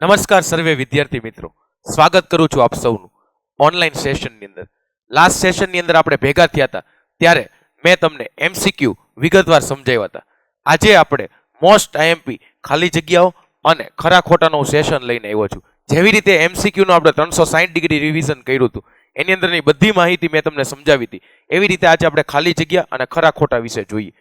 નમસ્કાર સર્વે વિદ્યાર્થી મિત્રો, સ્વાગત કરું છું આપ સૌનું ઓનલાઈન સેશનની અંદર. લાસ્ટ સેશનની અંદર આપણે ભેગા થયા હતા ત્યારે મેં તમને એમસીક્યુ વિગતવાર સમજાવ્યા હતા. આજે આપણે મોસ્ટ આઈએમપી ખાલી જગ્યાઓ અને ખરા ખોટાનું સેશન લઈને આવ્યો છું. જેવી રીતે એમસીક્યુનું આપણે 360 ડિગ્રી રિવિઝન કર્યું હતું, એની અંદરની બધી માહિતી મેં તમને સમજાવી હતી. એવી રીતે આજે આપણે ખાલી જગ્યા અને ખરા ખોટા વિશે જોઈએ.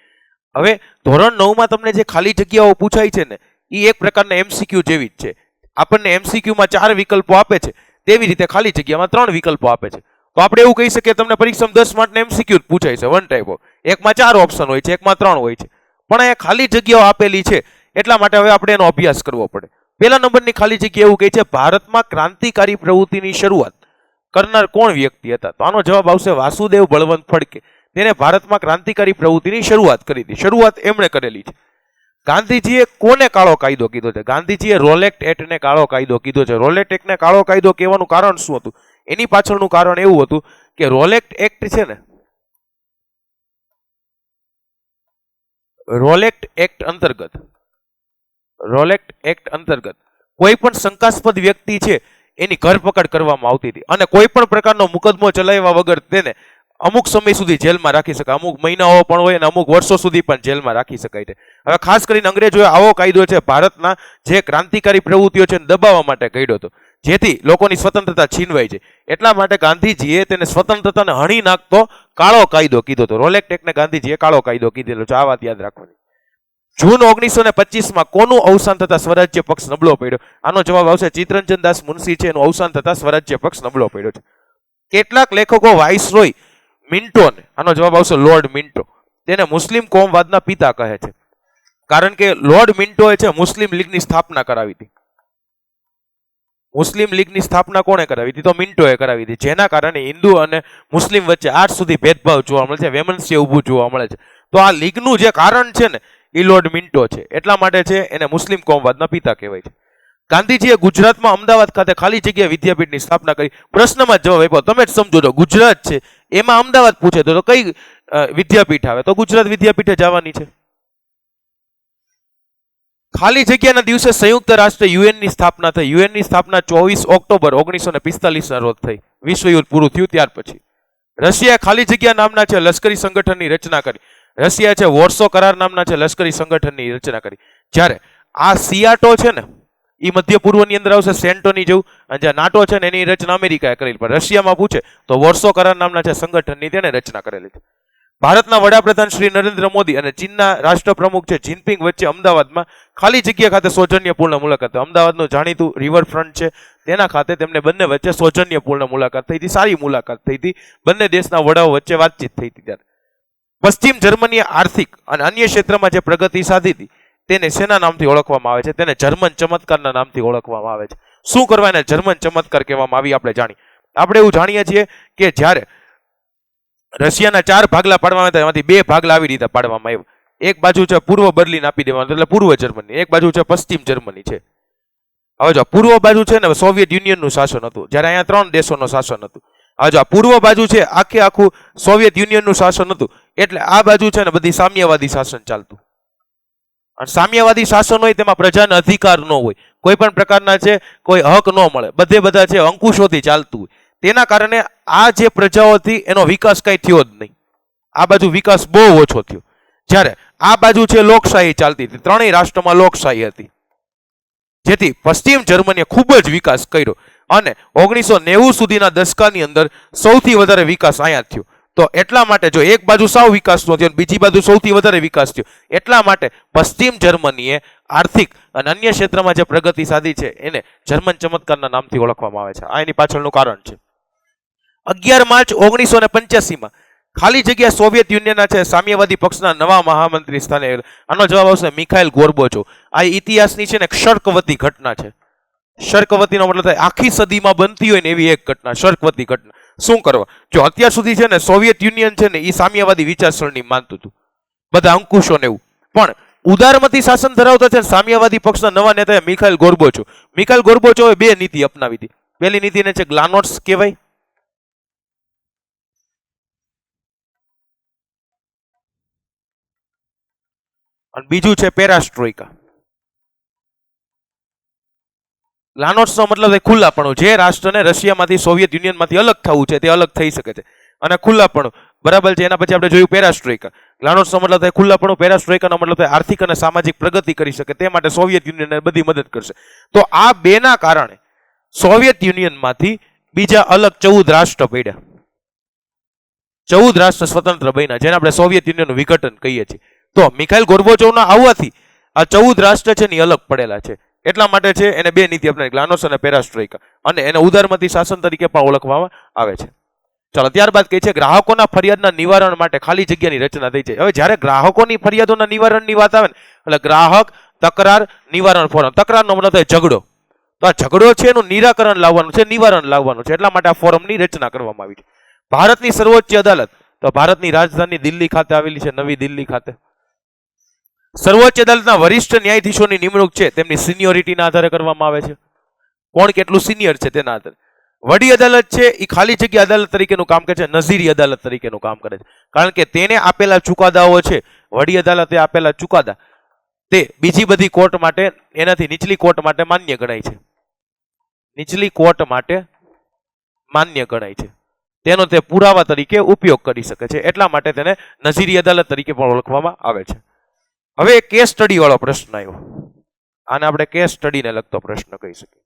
હવે ધોરણ 9માં તમને જે ખાલી જગ્યાઓ પૂછાય છે ને, એ એક પ્રકારના એમસીક્યુ જેવી જ છે. આપણને એમસીક્યુમાં 4 વિકલ્પો આપે છે, તેવી રીતે ખાલી જગ્યામાં 3 વિકલ્પો આપે છે. તો આપણે એવું કહી શકીએ તમને પરીક્ષામાં 10 માર્કના એમસીક્યુ પૂછાય છે, વન ટાઈપ ઓફ. એકમાં 4 ઓપ્શન હોય છે, એકમાં 3 હોય છે, પણ અહીંયા ખાલી જગ્યાઓ આપેલી છે એટલા માટે હવે આપણે એનો અભ્યાસ કરવો પડે. પહેલા નંબરની ખાલી જગ્યા એવું કહે છે, ભારતમાં ક્રાંતિકારી પ્રવૃત્તિની શરૂઆત કરનાર કોણ વ્યક્તિ હતા? તો આનો જવાબ આવશે વાસુદેવ બળવંત ફડકે. તેને ભારતમાં ક્રાંતિકારી પ્રવૃત્તિની શરૂઆત કરી હતી. શરૂઆત એમણે કરેલી છે. ગાંધીજીએ કોને કાળો કાયદો કીધો છે? ગાંધીજીએ રોલેક્ટ એક્ટને કાળો કાયદો કીધો છે. રોલેક્ટ એક્ટને કાળો કાયદો કહેવાનું કારણ શું હતું? એની પાછળનું કારણ એવું હતું કે રોલેક્ટ એક્ટ છે ને, રોલેક્ટ એક્ટ અંતર્ગત કોઈ પણ શંકાસ્પદ વ્યક્તિ છે એની ધરપકડ કરવામાં આવતી હતી અને કોઈ પણ પ્રકારનો મુકદમો ચલાવ્યા વગર તેને અમુક સમય સુધી જેલમાં રાખી શકાય. અમુક મહિનાઓ પણ હોય અને અમુક વર્ષો સુધી પણ જેલમાં રાખી શકાય છે. હવે ખાસ કરીને અંગ્રેજોએ આવો કાયદો છે ભારતના જે ક્રાંતિકારી પ્રવૃત્તિઓ છે દબાવવા માટે કાઢ્યો હતો, જેથી લોકોની સ્વતંત્રતા છીનવાઈ છે. એટલા માટે ગાંધીજીએ તેને સ્વતંત્રતાને હણી નાખતો કાળો કાયદો કીધો હતો. રોલેક્ટ એક્ટને ગાંધીજીએ કાળો કાયદો કીધેલો છે. આ વાત યાદ રાખવાની. જૂન 1925માં કોનું અવસાન થતા સ્વરાજ્ય પક્ષ નબળો પડ્યો? આનો જવાબ આવશે ચિત્તરંજન દાસ મુનશી છે. એનું અવસાન થતા સ્વરાજ્ય પક્ષ નબળો પડ્યો છે. કેટલાક લેખકો વાઇસરોય મિન્ટોને, આનો જવાબ આવશે લોર્ડ મિન્ટો, તેને મુસ્લિમ કોમવાદના પિતા કહે છે. કારણ કે લોર્ડ મિન્ટોએ છે મુસ્લિમ લીગની સ્થાપના કરાવી હતી. મુસ્લિમ લીગની સ્થાપના કોણે કરાવી હતી? તો મિન્ટોએ કરાવી હતી. જેના કારણે હિન્દુ અને મુસ્લિમ વચ્ચે આજ સુધી ભેદભાવ જોવા મળે છે, વેમનસ્ય ઊભું જોવા મળે છે. તો આ લીગનું જે કારણ છે ને, એ લોર્ડ મિન્ટો છે. એટલા માટે છે એને મુસ્લિમ કોમવાદના પિતા કહેવાય છે. ગાંધીજીએ ગુજરાતમાં અમદાવાદ ખાતે ખાલી જગ્યા વિદ્યાપીઠની સ્થાપના કરી. પ્રશ્નમાં જવાબ આપ્યો, તમે જ સમજો છો. ગુજરાત છે એમાં અમદાવાદ પૂછે તો કઈ વિદ્યાપીઠ આવે? તો ગુજરાત વિદ્યાપીઠે જવાની છે. ખાલી જગ્યાના દિવસે સંયુક્ત રાષ્ટ્ર યુએનની સ્થાપના થઈ. યુએનની સ્થાપના 24 ઓક્ટોબર 1945 રોજ થઈ. વિશ્વયુદ્ધ પૂરું થયું ત્યાર પછી. રશિયાએ ખાલી જગ્યા નામના છે લશ્કરી સંગઠનની રચના કરી. રશિયા છે વોર્સો કરાર નામના છે લશ્કરી સંગઠનની રચના કરી. જ્યારે આ સિયાટો છે ને, એ મધ્ય પૂર્વની અંદર આવશે સેન્ટોની જેવું, અને જે નાટો છે ને એની રચના અમેરિકાએ કરેલી. પણ રશિયામાં પૂછે તો વોર્સો કરાર નામના છે સંગઠનની તેને રચના કરેલી છે. ભારતના વડાપ્રધાન શ્રી નરેન્દ્ર મોદી અને ચીનના રાષ્ટ્રપ્રમુખ છે જિનપિંગ વચ્ચે અમદાવાદમાં ખાલી જગ્યા ખાતે સૌજન્યપૂર્ણ મુલાકાત. અમદાવાદનું જાણીતું રિવરફ્રન્ટ છે તેના ખાતે તેમને બંને વચ્ચે સૌજન્યપૂર્ણ મુલાકાત થઈ હતી. સારી મુલાકાત થઈ હતી. બંને દેશના વડાઓ વચ્ચે વાતચીત થઈ હતી. ત્યારે પશ્ચિમ જર્મનીએ આર્થિક અને અન્ય ક્ષેત્રમાં જે પ્રગતિ સાધી હતી તેને શેના નામથી ઓળખવામાં આવે છે? તેને જર્મન ચમત્કારના નામથી ઓળખવામાં આવે છે. શું કરવા એને જર્મન ચમત્કાર કહેવામાં આવી આપણે જાણીએ. આપણે એવું જાણીએ છીએ કે જ્યારે રશિયાના 4 ભાગલા પાડવામાં આવ્યા એમાંથી 2 ભાગલા આવી રીતે પાડવામાં આવ્યા. એક બાજુ છે પૂર્વ બર્લિન આપી દેવાનું, એટલે પૂર્વ જર્મની. એક બાજુ છે પશ્ચિમ જર્મની છે. હવે જો પૂર્વ બાજુ છે ને સોવિયત યુનિયનનું શાસન હતું, જ્યારે અહીંયા 3 દેશોનું શાસન હતું. હવે જો પૂર્વ બાજુ છે આખું સોવિયત યુનિયનનું શાસન હતું, એટલે આ બાજુ છે ને બધી સામ્યવાદી શાસન ચાલતું. અને સામ્યવાદી શાસન હોય તેમાં પ્રજાને અધિકાર ન હોય, કોઈ પણ પ્રકારના છે કોઈ હક ન મળે, બધા છે અંકુશોથી ચાલતું હોય. તેના કારણે આ જે પ્રજાઓથી એનો વિકાસ કઈ થયો જ નહીં. આ બાજુ વિકાસ બહુ ઓછો થયો. જ્યારે આ બાજુ છે લોકશાહી ચાલતી હતી, ત્રણેય રાષ્ટ્રમાં લોકશાહી હતી, જેથી પશ્ચિમ જર્મનીએ ખૂબ જ વિકાસ કર્યો અને 1990 સુધીના દશકાની અંદર સૌથી વધારે વિકાસ અહીંયા થયો. તો એટલા માટે જો એક બાજુ સાવ વિકાસ નો થયો, બીજી બાજુ સૌથી વધારે વિકાસ થયો, એટલા માટે પશ્ચિમ જર્મનીએ આર્થિક અને અન્ય ક્ષેત્રમાં જે પ્રગતિ સાધી છે એને જર્મન ચમત્કારના નામથી ઓળખવામાં આવે છે. આ એની પાછળનું કારણ છે. 11 માર્ચ 1985માં ખાલી જગ્યા સોવિયત યુનિયનના છે સામ્યવાદી પક્ષના નવા મહામંત્રી સ્થાને. આનો જવાબ આવશે મિખાઇલ ગોર્બોચોવ. આ ઇતિહાસની છે ને શર્કવતી ઘટના છે. શર્કવતીનો મતલબ થાય આખી સદીમાં બનતી હોય ને એવી એક ઘટના, શર્કવતી ઘટના. શું કરવા? જો અત્યાર સુધી છે ને સોવિયત યુનિયન છે ને એ સામ્યવાદી વિચારસરણી માનતું હતું, બધા અંકુશો ને એવું, પણ ઉદારમતી શાસન ધરાવતા છે સામ્યવાદી પક્ષના નવા નેતા મિખાઇલ ગોર્બોચોવ. મિખાઇલ ગોર્બોચોવે 2 નીતિ અપનાવી હતી. પહેલી નીતિને છે ગ્લાનોટ્સ કહેવાય, અને બીજું છે પેરાસ્ટ્રોઇકા. ગ્લાનોટ્સનો મતલબ થાય ખુલ્લાપણું. જે રાષ્ટ્રને રશિયામાંથી સોવિયત યુનિયનમાંથી અલગ થવું છે તે અલગ થઈ શકે છે. અને ખુલ્લાપણું બરાબર છે. એના પછી આપણે જોયું પેરાસ્ટ્રોઇકા. ગ્લાનોટ્સનો મતલબ થાય ખુલ્લાપણું, પેરાસ્ટ્રોઇકાનો મતલબ થાય આર્થિક અને સામાજિક પ્રગતિ કરી શકે તે માટે સોવિયત યુનિયનને બધી મદદ કરશે. તો આ બેના કારણે સોવિયત યુનિયનમાંથી બીજા અલગ 14 રાષ્ટ્ર પડ્યા. 14 રાષ્ટ્ર સ્વતંત્ર બન્યા, જેને આપણે સોવિયત યુનિયનનું વિઘટન કહીએ છીએ. તો મિખાઇલ ગોર્બોચોવના આવવાથી આ 14 રાષ્ટ્ર છે ને અલગ પડેલા છે. એટલા માટે છે એને બે નીતિ અપનાવી, ગ્લાનોસ અને પેરાસ્ટ્રોઇકા, અને એને ઉદારમતી શાસન તરીકે પણ ઓળખવામાં આવે છે. ચાલો, ત્યારબાદ કહે છે ગ્રાહકોના ફરિયાદના નિવારણ માટે ખાલી જગ્યાની રચના થઈ છે. હવે જ્યારે ગ્રાહકોની ફરિયાદોના નિવારણની વાત આવે ને, એટલે ગ્રાહક તકરાર નિવારણ ફોરમ. તકરારનો મતલબ થાય ઝઘડો. તો આ ઝઘડો છે એનું નિરાકરણ લાવવાનું છે, નિવારણ લાવવાનું છે. એટલા માટે આ ફોરમની રચના કરવામાં આવી છે. ભારતની સર્વોચ્ચ અદાલત, તો ભારતની રાજધાની દિલ્હી ખાતે આવેલી છે, નવી દિલ્હી ખાતે. સર્વોચ્ચ અદાલતના વરિષ્ઠ ન્યાયાધીશોની નિમણૂક છે તેમની સિનિયોરિટીના આધારે કરવામાં આવે છે. કોણ કેટલું સિનિયર છે તેના આધારે. વડી અદાલત છે એ ખાલી જગ્યા અદાલત તરીકેનું કામ કરે છે, નઝીરી અદાલત તરીકેનું કામ કરે છે. કારણ કે તેને આપેલા ચુકાદાઓ છે, વડી અદાલતે આપેલા ચુકાદા તે બીજી બધી કોર્ટ માટે, એનાથી નીચલી કોર્ટ માટે માન્ય ગણાય છે. નીચલી કોર્ટ માટે માન્ય ગણાય છે. તેનો તે પુરાવા તરીકે ઉપયોગ કરી શકે છે. એટલા માટે તેને નઝીરી અદાલત તરીકે પણ ઓળખવામાં આવે છે. હવે કેસ સ્ટડી વાળો પ્રશ્ન આવ્યો. આને આપણે કેસ સ્ટડીને લગતો પ્રશ્ન કહી શકીએ.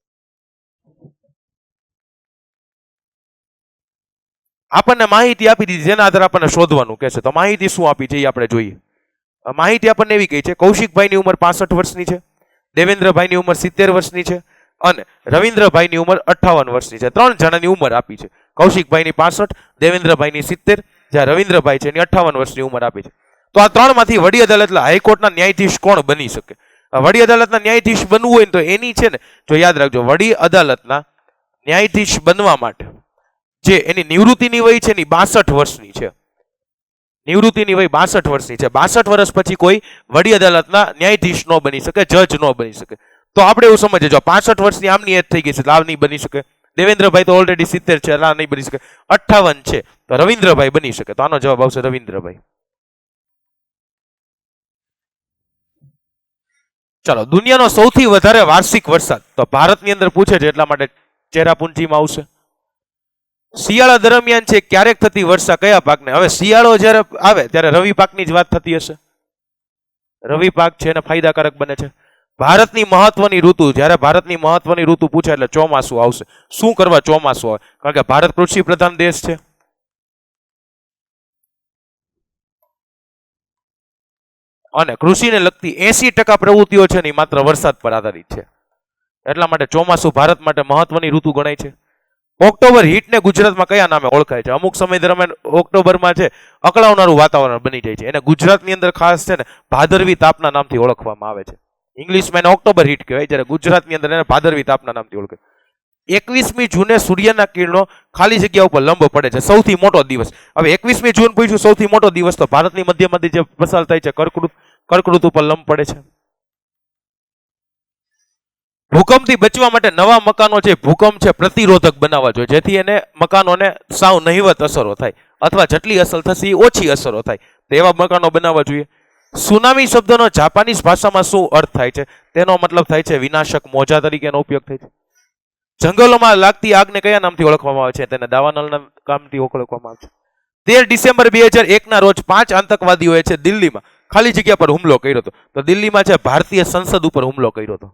આપણને માહિતી આપી દીધી, જેના આધારે આપણને શોધવાનું કહે છે. તો માહિતી શું આપી છે એ આપણે જોઈએ. માહિતી આપણને એવી કહી છે કૌશિકભાઈની ઉંમર 65 વર્ષની છે, દેવેન્દ્રભાઈની ઉંમર 70 વર્ષની છે અને રવિન્દ્રભાઈની ઉંમર 58 વર્ષની છે. 3 જણાની ઉંમર આપી છે. કૌશિકભાઈની 65, દેવેન્દ્રભાઈની 70, જ્યાં રવિન્દ્રભાઈ છે એની 58 વર્ષની ઉંમર આપી છે. તો આ 3 માંથી વડી અદાલત હાઈકોર્ટના ન્યાયાધીશ કોણ બની શકે? વડી અદાલતના ન્યાયાધીશ બનવું હોય ને તો એની છે ને, જો યાદ રાખજો, વડી અદાલતના ન્યાયાધીશ બનવા માટે જે એની નિવૃત્તિની વય છે એની 62 વર્ષની છે. નિવૃત્તિની વય 62 વર્ષની છે. 62 વર્ષ પછી કોઈ વડી અદાલતના ન્યાયાધીશ ન બની શકે, જજ ન બની શકે. તો આપણે એવું સમજીએ, જો 65 વર્ષની આમની એજ થઈ ગઈ છે, લાવ નહીં બની શકે. દેવેન્દ્રભાઈ તો ઓલરેડી 70 છે, લા નહીં બની શકે. 58 છે તો રવિન્દ્રભાઈ બની શકે. તો આનો જવાબ આવશે રવિન્દ્રભાઈ. ચાલો, દુનિયાનો સૌથી વધારે વાર્ષિક વરસાદ તો ભારતની અંદર પૂછે છે એટલા માટે ચેરાપુંજીમાં આવશે. શિયાળા દરમિયાન છે ક્યારેક થતી વર્ષા કયા પાકને? હવે શિયાળો જ્યારે આવે ત્યારે રવિ પાકની જ વાત થતી હશે. રવિ પાક છે એને ફાયદાકારક બને છે. ભારતની મહત્વની ઋતુ, જ્યારે ભારતની મહત્વની ઋતુ પૂછે એટલે ચોમાસું આવશે. શું કરવા ચોમાસું આવે? કારણ કે ભારત કૃષિ પ્રધાન દેશ છે. અને કૃષિને લગતી 80% પ્રવૃત્તિઓ છે ને માત્ર વરસાદ પર આધારિત છે. એટલા માટે ચોમાસું ભારત માટે મહત્વની ઋતુ ગણાય છે. ઓક્ટોબર હીટને ગુજરાતમાં કયા નામે ઓળખાય છે? અમુક સમય દરમિયાન ઓક્ટોબરમાં છે અકળાવનારું વાતાવરણ બની જાય છે. એને ગુજરાતની અંદર ખાસ છે ને ભાદરવી તાપના નામથી ઓળખવામાં આવે છે. ઇંગ્લિશમાં એને ઓક્ટોબર હીટ કહેવાય, જ્યારે ગુજરાતની અંદર એને ભાદરવી તાપના નામથી ઓળખાય. 21મી જૂને સૂર્યના કિરણો ખાલી જગ્યા ઉપર લંબ પડે છે. સૌથી મોટો દિવસ. હવે 21મી જૂન પૂછ્યું સૌથી મોટો દિવસ, તો ભારતની મધ્યમાંથી જે પસાર થાય છે કર્કવૃત ઉપર લંબ પડે છે. ભૂકંપથી બચવા માટે નવા મકાનો છે ભૂકંપ છે પ્રતિરોધક બનાવવા જોઈએ, જેથી એને મકાનોને સાવ નહિવત અસરો થાય, અથવા જેટલી અસર થશે એ ઓછી અસરો થાય, તો એવા મકાનો બનાવવા જોઈએ. સુનામી શબ્દનો જાપાનીઝ ભાષામાં શું અર્થ થાય છે? તેનો મતલબ થાય છે વિનાશક મોજા તરીકેનો ઉપયોગ થાય છે. જંગલોમાં લાગતી આગને કયા નામથી ઓળખવામાં આવે છે? તેને દાવાનળના નામથી ઓળખવામાં આવે છે. 13 ડિસેમ્બર 2001 ના રોજ 5 આતંકવાદીઓએ છે દિલ્હીમાં ખાલી જગ્યા પર હુમલો કર્યો હતો. તો દિલ્હીમાં છે ભારતીય સંસદ ઉપર હુમલો કર્યો હતો.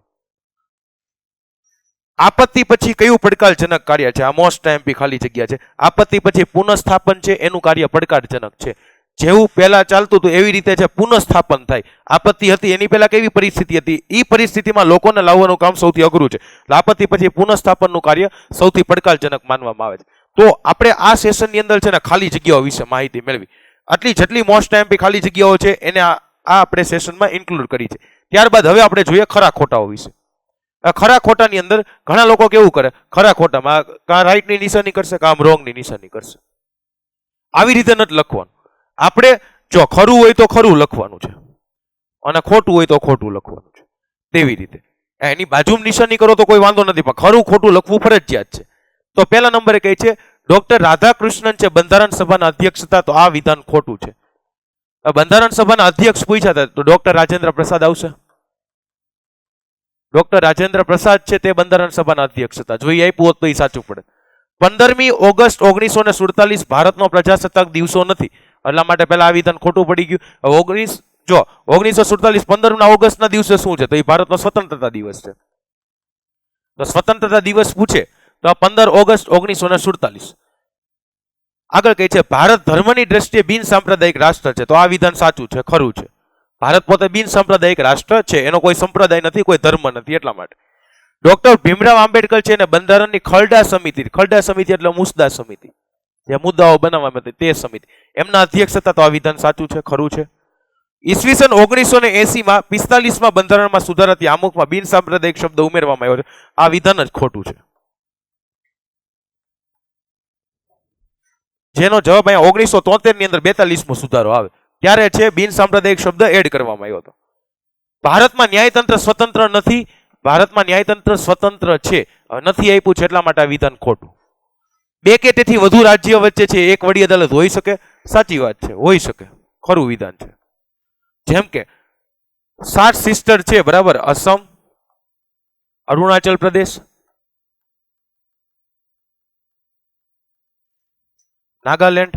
આપત્તિ પછી કયું પડકારજનક કાર્ય છે? આ મોસ્ટ એમપી ખાલી જગ્યા છે. આપત્તિ પછી પુનઃસ્થાપન છે એનું કાર્ય પડકારજનક છે. જેવું પહેલા ચાલતું હતું એવી રીતે છે પુનઃસ્થાપન થાય. આપત્તિ હતી એની પહેલા કેવી પરિસ્થિતિ હતી, એ પરિસ્થિતિમાં લોકોને લાવવાનું કામ સૌથી અઘરું છે. આપત્તિ પછી પુનઃસ્થાપનનું કાર્ય સૌથી પડકારજનક માનવામાં આવે છે. તો આપણે આ સેશનની અંદર છે ને ખાલી જગ્યાઓ વિશે માહિતી મેળવી. આટલી જેટલી મોસ્ટ એમપી ખાલી જગ્યાઓ છે એને આ આપણે સેશનમાં ઇન્ક્લુડ કરી છે. ત્યારબાદ હવે આપણે જોઈએ ખરા ખોટાઓ વિશે. ખરા ખોટાની અંદર ઘણા લોકો કેવું કરે, ખરા ખોટામાં કાં રાઈટની નિશાની કરશે કાં રોંગની નિશાની કરશે. આવી રીતે નથી લખવાનું. આપણે જો ખરું હોય તો ખરું લખવાનું છે અને ખોટું હોય તો ખોટું લખવાનું છે. તેવી રીતે એની બાજુમાં નિશાની કરો તો કોઈ વાંધો નથી, પણ ખરું ખોટું લખવું ફરજિયાત છે. તો પહેલા નંબરે કહે છે ડોક્ટર રાધાકૃષ્ણન છે બંધારણ સભાના અધ્યક્ષ હતા, તો આ વિધાન ખોટું છે. બંધારણ સભાના અધ્યક્ષ પૂછ્યા હતા તો ડોક્ટર રાજેન્દ્ર પ્રસાદ આવશે. ડોક્ટર રાજેન્દ્ર પ્રસાદ છે તે બંધારણ સભાના અધ્યક્ષ હતા. જો એ આપ્યું હોત તો એ સાચું પડે. 15મી ઓગસ્ટ 1947 ભારતનો પ્રજાસત્તાક દિવસો નથી, એટલા માટે પહેલા આ વિધાન ખોટું પડી ગયું. હવે 1947 15 ઓગસ્ટના દિવસે શું છે? તો એ ભારતનો સ્વતંત્રતા દિવસ છે. તો સ્વતંત્રતા દિવસ પૂછે તો 15 ઓગસ્ટ 1947. આગળ કહે છે ભારત ધર્મની દ્રષ્ટિએ બિન સાંપ્રદાયિક રાષ્ટ્ર છે. તો આ વિધાન સાચું છે, ખરું છે. ભારત પોતે બિન સાંપ્રદાયિક રાષ્ટ્ર છે, એનો કોઈ સંપ્રદાય નથી, કોઈ ધર્મ નથી. એટલા માટે ડોક્ટર ભીમરાવ આંબેડકર છે ને બંધારણની ખરડા સમિતિ એટલે મુસદ્દા સમિતિ, જે મુદ્દાઓ બનાવવામાં આવે તે સમિતિ, એમના અધ્યક્ષ હતા. તો આ વિધાન સાચું છે, ખરું છે. ઈસવીસન 1980 45માં બંધારણમાં સુધારાથી આમુખમાં બિન સાંપ્રદાયિક શબ્દ ઉમેરવામાં આવ્યો છે. આ વિધાન જ ખોટું છે. જેનો જવાબ અહીંયા 1973 ની અંદર 42મો સુધારો આવે ત્યારે છે બિન સાંપ્રદાયિક શબ્દ એડ કરવામાં આવ્યો હતો. ભારતમાં ન્યાયતંત્ર સ્વતંત્ર નથી, ભારતમાં ન્યાયતંત્ર સ્વતંત્ર છે, નથી આપ્યું છે, એટલા માટે આ વિધાન ખોટું. 2 કે તેથી વધુ રાજ્ય વચ્ચે છે એક વડી અદાલત હોઈ શકે? સાચી વાત છે, હોઈ શકે, ખરું વિધાન છે. જેમ કે 7 સિસ્ટર છે, બરાબર, અસમ, અરુણાચલ પ્રદેશ, નાગાલેન્ડ,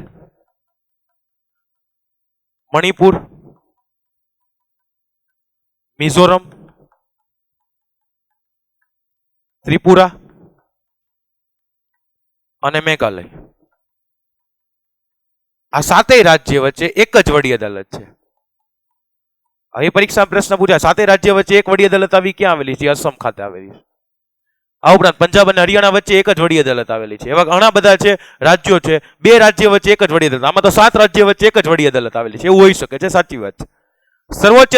મણિપુર, મિઝોરમ, ત્રિપુરા અને મેઘાલય. આ 7 રાજ્ય વચ્ચે એક જ વડી અદાલત છે. હવે પરીક્ષા પ્રશ્ન પૂછાય 7 રાજ્ય વચ્ચે એક વડી અદાલત આવી ક્યાં આવેલી છે? અસમ ખાતે આવેલી છે. આ ઉપરાંત પંજાબ અને હરિયાણા વચ્ચે એક જ વડી અદાલત આવેલી છે. એવા ઘણા બધા છે રાજ્યો છે, 2 રાજ્ય વચ્ચે એક જ વડી અદાલત. આમાં તો 7 રાજ્ય વચ્ચે એક જ વડી અદાલત આવેલી છે, એવું હોઈ શકે છે, સાચી વાત છે. સર્વોચ્ચ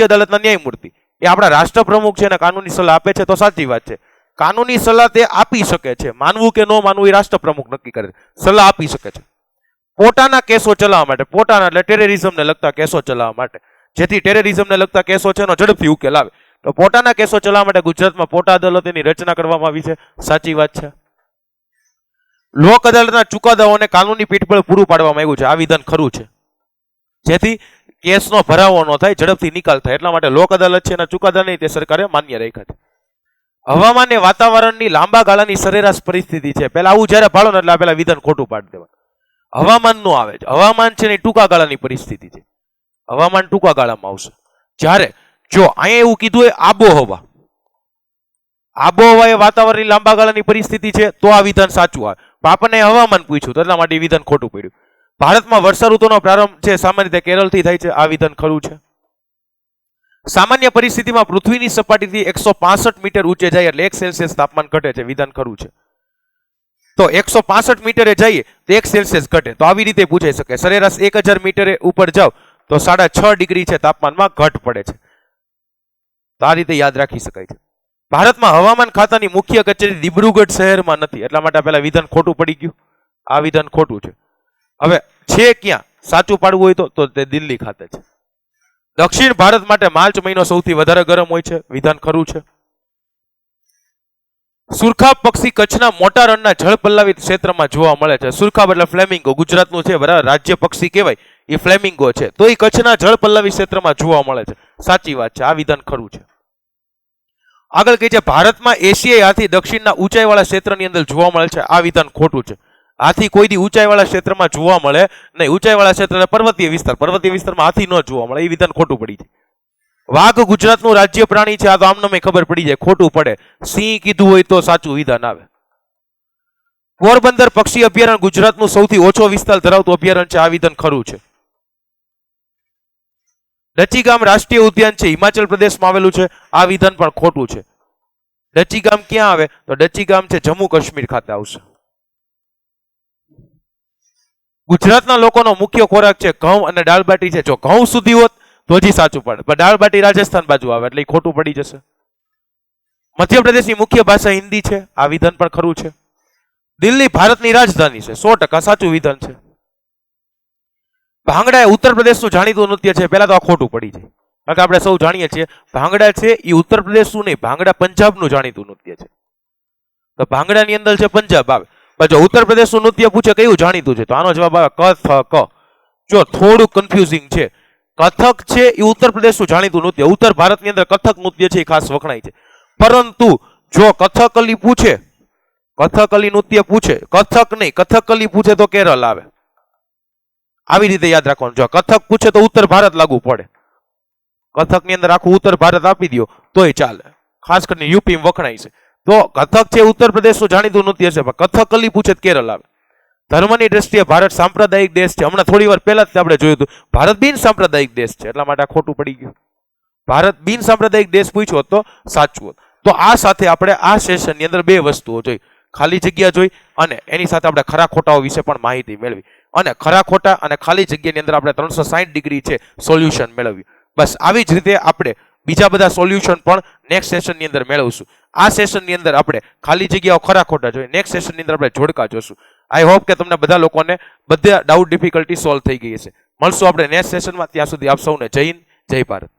અદાલતના ન્યાયમૂર્તિ એ આપણા રાષ્ટ્રપ્રમુખ છે અને કાનૂની સલાહ આપે છે, તો સાચી વાત છે. કાનૂની સલાહ તે આપી શકે છે, માનવું કે ન માનવું એ રાષ્ટ્રપ્રમુખ નક્કી કરે, સલાહ આપી શકે છે. પોતાના કેસો ચલાવવા માટે, પોતાના એટલે ટેરરિઝમને લગતા કેસો ચલાવવા માટે, જેથી ટેરરિઝમને લગતા કેસો છે એનો ઝડપથી ઉકેલ આવે, તો પોતાના કેસો ચલાવવા માટે ગુજરાતમાં પોટા અદાલતની રચના કરવામાં આવી છે, સાચી વાત છે. લોક અદાલતના ચુકાદાઓને કાનૂની પીઠબળ પૂરું પાડવામાં આવ્યું છે. આ વિધાન ખરું છે, જેથી કેસનો ભરાવો ન થાય, ઝડપથી નિકાલ થાય, એટલા માટે લોક અદાલત છે એના ચુકાદાને તે સરકારે માન્ય રાખ્યા છે. હવામાન અને વાતાવરણની લાંબા ગાળાની સરેરાશ પરિસ્થિતિ છે. પહેલા આવું જ્યારે ભાળો ને એટલે પેલા વિધાન ખોટું પાડી દેવા. હવામાન નું આવે છે, હવામાન છે ને ટૂંકા ગાળાની પરિસ્થિતિ છે, હવામાન ટૂંકા ગાળામાં આવશે. જ્યારે જો અહીંયા એવું કીધું હોય આબોહવા, આબોહવા એ વાતાવરણની લાંબા ગાળાની પરિસ્થિતિ છે, તો આ વિધાન સાચું આવે. આપણને હવામાન પૂછ્યું તો એટલા માટે વિધાન ખોટું પડ્યું. ભારતમાં વર્ષા ઋતુનો પ્રારંભ છે સામાન્ય રીતે કેરળથી થાય છે, આ વિધાન ખરું છે. સામાન્ય પરિસ્થિતિમાં પૃથ્વીની સપાટીથી 165 મીટર ઊંચે જાય એટલે 1 સેલ્સિયસ તાપમાન ઘટે છે, વિધાન ખરું છે. તો 165 મીટરે જઈએ તો 1 સેલ્સિયસ ઘટે, તો આવી રીતે પૂછાઈ શકે. સરેરાશ 1000 મીટરે ઉપર જાવ તો 6.5 ડિગ્રી છે તાપમાનમાં ઘટ પડે છે, તો આ રીતે યાદ રાખી શકાય છે. ભારતમાં હવામાન ખાતાની મુખ્ય કચેરી દિબ્રુગઢ શહેરમાં નથી, એટલા માટે પહેલા વિધાન ખોટું પડી ગયું, આ વિધાન ખોટું છે. હવે છે ક્યાં સાચું પાડવું હોય તો તે દિલ્હી ખાતે છે. દક્ષિણ ભારત માટે માર્ચ મહિનો સૌથી વધારે ગરમ હોય છે, વિધાન ખરું છે. સુરખાબ પક્ષી કચ્છના મોટા રણના જળ પલ્લવિત ક્ષેત્રમાં જોવા મળે છે. સુરખાબ એટલે ફ્લેમિંગો, ગુજરાતનું છે, બરાબર, રાજ્ય પક્ષી કહેવાય એ ફ્લેમિંગો છે, તો એ કચ્છના જળ પલ્લવિત ક્ષેત્રમાં જોવા મળે છે, સાચી વાત છે, આ વિધાન ખરું છે. આગળ કહે છે ભારતમાં એશિયાઈ હાથી દક્ષિણના ઊંચાઈવાળા ક્ષેત્રની અંદર જોવા મળે છે, આ વિધાન ખોટું છે. હાથી કોઈ દી ઊંચાઈવાળા ક્ષેત્રમાં જોવા મળે નહીં, ઊંચાઈવાળા ક્ષેત્ર પર્વતીય વિસ્તારમાં હાથી ન જોવા મળે, એ વિધાન ખોટું પડી જાય. વાઘ ગુજરાતનું રાજ્ય પ્રાણી છે, આ તો આમને ખબર પડી જાય, ખોટું પડે. સિંહ કીધું હોય તો સાચું વિધાન આવે. પોરબંદર પક્ષી અભયારણ્ય ગુજરાતનું સૌથી ઓછો વિસ્તાર ધરાવતું અભયારણ્ય છે, આ વિધાન ખરું છે. ડચીગામ રાષ્ટ્રીય ઉદ્યાન છે, હિમાચલ પ્રદેશમાં આવેલું છે, આ વિધાન પણ ખોટું છે. ડચીગામ ક્યાં આવે? તો ડચીગામ છે જમ્મુ કાશ્મીર ખાતે આવશે. ગુજરાતના લોકોનો મુખ્ય ખોરાક છે ઘઉં અને દાળબાટી છે. જો ઘઉં સુધી હોત તો હજી સાચું પડે, પણ દાળબાટી રાજસ્થાન બાજુ આવે એટલે ખોટું પડી જશે. મધ્યપ્રદેશની મુખ્ય ભાષા હિન્દી છે, આ વિધાન પણ ખરું છે. દિલ્હી ભારતની રાજધાની છે, 100% સાચું વિધાન છે. ભાંગડા એ ઉત્તર પ્રદેશનું જાણીતું નૃત્ય છે, પહેલા તો આ ખોટું પડી જાય, કારણ કે આપણે સૌ જાણીએ છીએ ભાંગડા છે એ ઉત્તર પ્રદેશનું નહીં, ભાંગડા પંજાબનું જાણીતું નૃત્ય છે. તો ભાંગડાની અંદર છે પંજાબ આવે. જો ઉત્તર પ્રદેશનું નૃત્ય પૂછે કયું જાણીતું છે, તો આનો જવાબ આવે ક થ ક. જો થોડું કન્ફ્યુઝિંગ છે, કથક છે એ ઉત્તર પ્રદેશનું જાણીતું નૃત્ય, ઉત્તર ભારતની અંદર કથક નૃત્ય છે એ ખાસ વખણાય છે. પરંતુ જો કથકલી પૂછે, કથકલી નૃત્ય પૂછે, કથક નહીં કથકલી પૂછે તો કેરળ આવે. આવી રીતે યાદ રાખવાનું. જો કથક પૂછે તો ઉત્તર ભારત લાગુ પડે, કથકની અંદર આખું ઉત્તર ભારત આપી દો તોય ચાલે. ખાસ કરીને યુપી વખણાય છે. તો કથક છે ઉત્તર પ્રદેશનું જાણીતું નૃત્ય છે, પણ કથકલી પૂછે તો કેરળ આવે. ધર્મની દ્રષ્ટિએ ભારત સાંપ્રદાયિક દેશ છે. હમણાં થોડી વાર પહેલા જ આપણે જોયું હતું ભારત બિન સાંપ્રદાયિક દેશ છે, એટલા માટે આ ખોટું પડી ગયું. ભારત બિન સાંપ્રદાયિક દેશ પૂછ્યો તો સાચું. તો આ સાથે આપણે આ સેશનની અંદર બે વસ્તુઓ જોઈ, ખાલી જગ્યા જોઈ અને એની સાથે આપણે ખરા ખોટાઓ વિશે પણ માહિતી મેળવી, અને ખરા ખોટા અને ખાલી જગ્યાની અંદર આપણે 360 ડિગ્રી છે સોલ્યુશન મેળવ્યું. બસ આવી જ રીતે આપણે બીજા બધા સોલ્યુશન પણ નેક્સ્ટ સેશનની અંદર મેળવશું. આ સેશનની અંદર આપણે ખાલી જગ્યાઓ ખરા ખોટા જોઈએ, નેક્સ્ટ સેશનની અંદર આપણે જોડકા જોશું. આઈ હોપ કે તમને બધા લોકોને બધા ડાઉટ ડિફિકલ્ટી સોલ્વ થઈ ગઈ હશે. મળશું આપણે નેક્સ્ટ સેશનમાં. ત્યાં સુધી આપ સૌને જય હિન્દ, જય ભારત.